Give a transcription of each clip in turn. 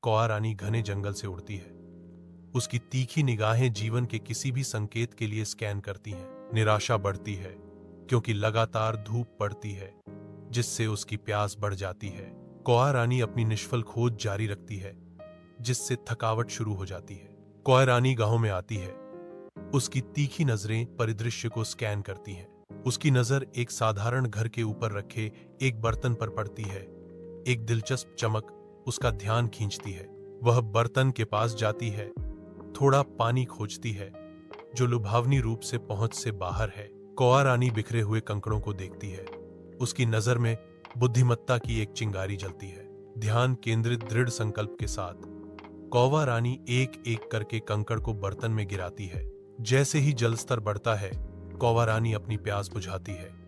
कौआ रानी घने जंगल से उड़ती है। उसकी तीखी निगाहें जीवन के किसी भी संकेत के लिए स्कैन करती हैं। निराशा बढ़ती है क्योंकि लगातार धूप पड़ती है, जिससे उसकी प्यास बढ़ जाती है। कौआ रानी अपनी निष्फल खोज जारी रखती है, जिससे थकावट शुरू हो जाती है। कौआ रानी गांव में आती है। उसकी तीखी नजरें परिदृश्य को स्कैन करती हैं। उसकी नजर एक साधारण घर के ऊपर रखे एक बर्तन पर पड़ती है। एक दिलचस्प चमक उसका ध्यान खींचती है। वह बर्तन के पास जाती है, थोड़ा पानी खोजती है, जो लुभावनी रूप से पहुंच से बाहर है। कौआ रानी बिखरे हुए कंकड़ों को देखती है। उसकी नजर में बुद्धिमत्ता की एक चिंगारी जलती है। ध्यान केंद्रित दृढ़ संकल्प के साथ कौवा रानी एक एक करके कंकड़ को बर्तन में गिराती है। जैसे ही जल स्तर बढ़ता है, कौवा रानी अपनी प्यास बुझाती है।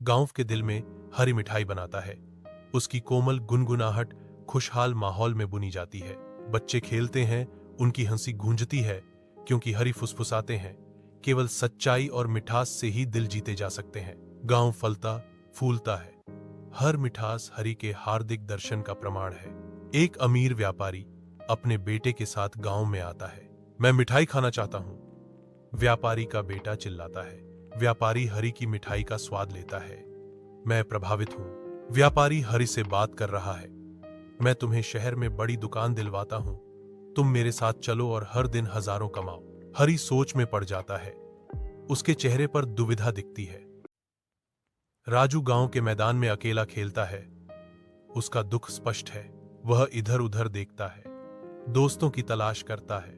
गांव के दिल में हरी मिठाई बनाता है। उसकी कोमल गुनगुनाहट खुशहाल माहौल में बुनी जाती है। बच्चे खेलते हैं, उनकी हंसी गूंजती है, क्योंकि हरी फुसफुसाते हैं। केवल सच्चाई और मिठास से ही दिल जीते जा सकते हैं। गांव फलता फूलता है। हर मिठास हरि के हार्दिक दर्शन का प्रमाण है। एक अमीर व्यापारी अपने बेटे के साथ गांव में आता है। मैं मिठाई खाना चाहता हूं, व्यापारी का बेटा चिल्लाता है। व्यापारी हरि की मिठाई का स्वाद लेता है। मैं प्रभावित हूं, व्यापारी हरि से बात कर रहा है। मैं तुम्हें शहर में बड़ी दुकान दिलवाता हूं, तुम मेरे साथ चलो और हर दिन हजारों कमाओ। हरि सोच में पड़ जाता है। उसके चेहरे पर दुविधा दिखती है। राजू गांव के मैदान में अकेला खेलता है। उसका दुख स्पष्ट है। वह इधर उधर देखता है, दोस्तों की तलाश करता है,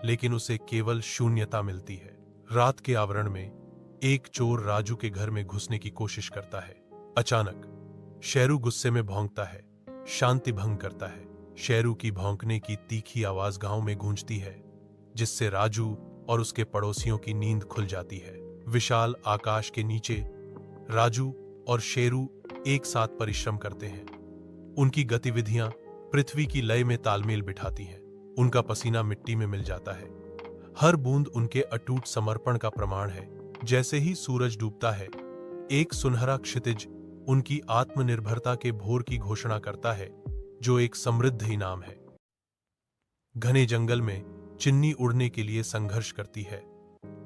लेकिन उसे केवल शून्यता मिलती है। रात के आवरण में एक चोर राजू के घर में घुसने की कोशिश करता है। अचानक शेरू गुस्से में भौंकता है, शांति भंग करता है। शेरू की भौंकने की तीखी आवाज गांव में गूंजती है, जिससे राजू और उसके पड़ोसियों की नींद खुल जाती है। विशाल आकाश के नीचे राजू और शेरू एक साथ परिश्रम करते हैं। उनकी गतिविधियां पृथ्वी की लय में तालमेल बिठाती हैं। उनका पसीना मिट्टी में मिल जाता है। हर बूंद उनके अटूट समर्पण का प्रमाण है। जैसे ही सूरज डूबता है, एक सुनहरा क्षितिज उनकी आत्मनिर्भरता के भोर की घोषणा करता है, जो एक समृद्ध इनाम है। घने जंगल में चिन्नी उड़ने के लिए संघर्ष करती है।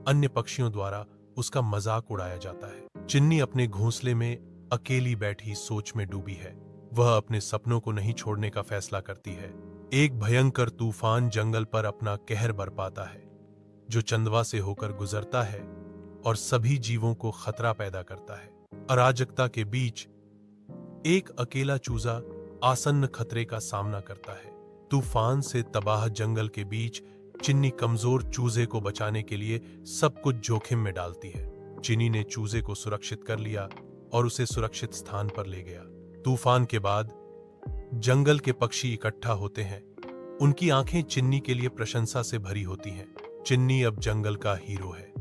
अन्य पक्षियों द्वारा उसका मजाक उड़ाया जाता है। चिन्नी अपने घोंसले में अकेली बैठी सोच में डूबी है। वह अपने सपनों को नहीं छोड़ने का फैसला करती है। एक भयंकर तूफान जंगल पर अपना कहर बरपाता है, जो चंदवा से होकर गुजरता है और सभी जीवों को खतरा पैदा करता है। अराजकता के बीच एक अकेला चूजा आसन्न खतरे का सामना करता है। तूफान से तबाह जंगल के बीच चिन्नी कमजोर चूजे को बचाने के लिए सब कुछ जोखिम में डालती है। चिन्नी ने चूजे को सुरक्षित कर लिया और उसे सुरक्षित स्थान पर ले गया। तूफान के बाद जंगल के पक्षी इकट्ठा होते हैं। उनकी आंखें चिन्नी के लिए प्रशंसा से भरी होती हैं। चिन्नी अब जंगल का हीरो है।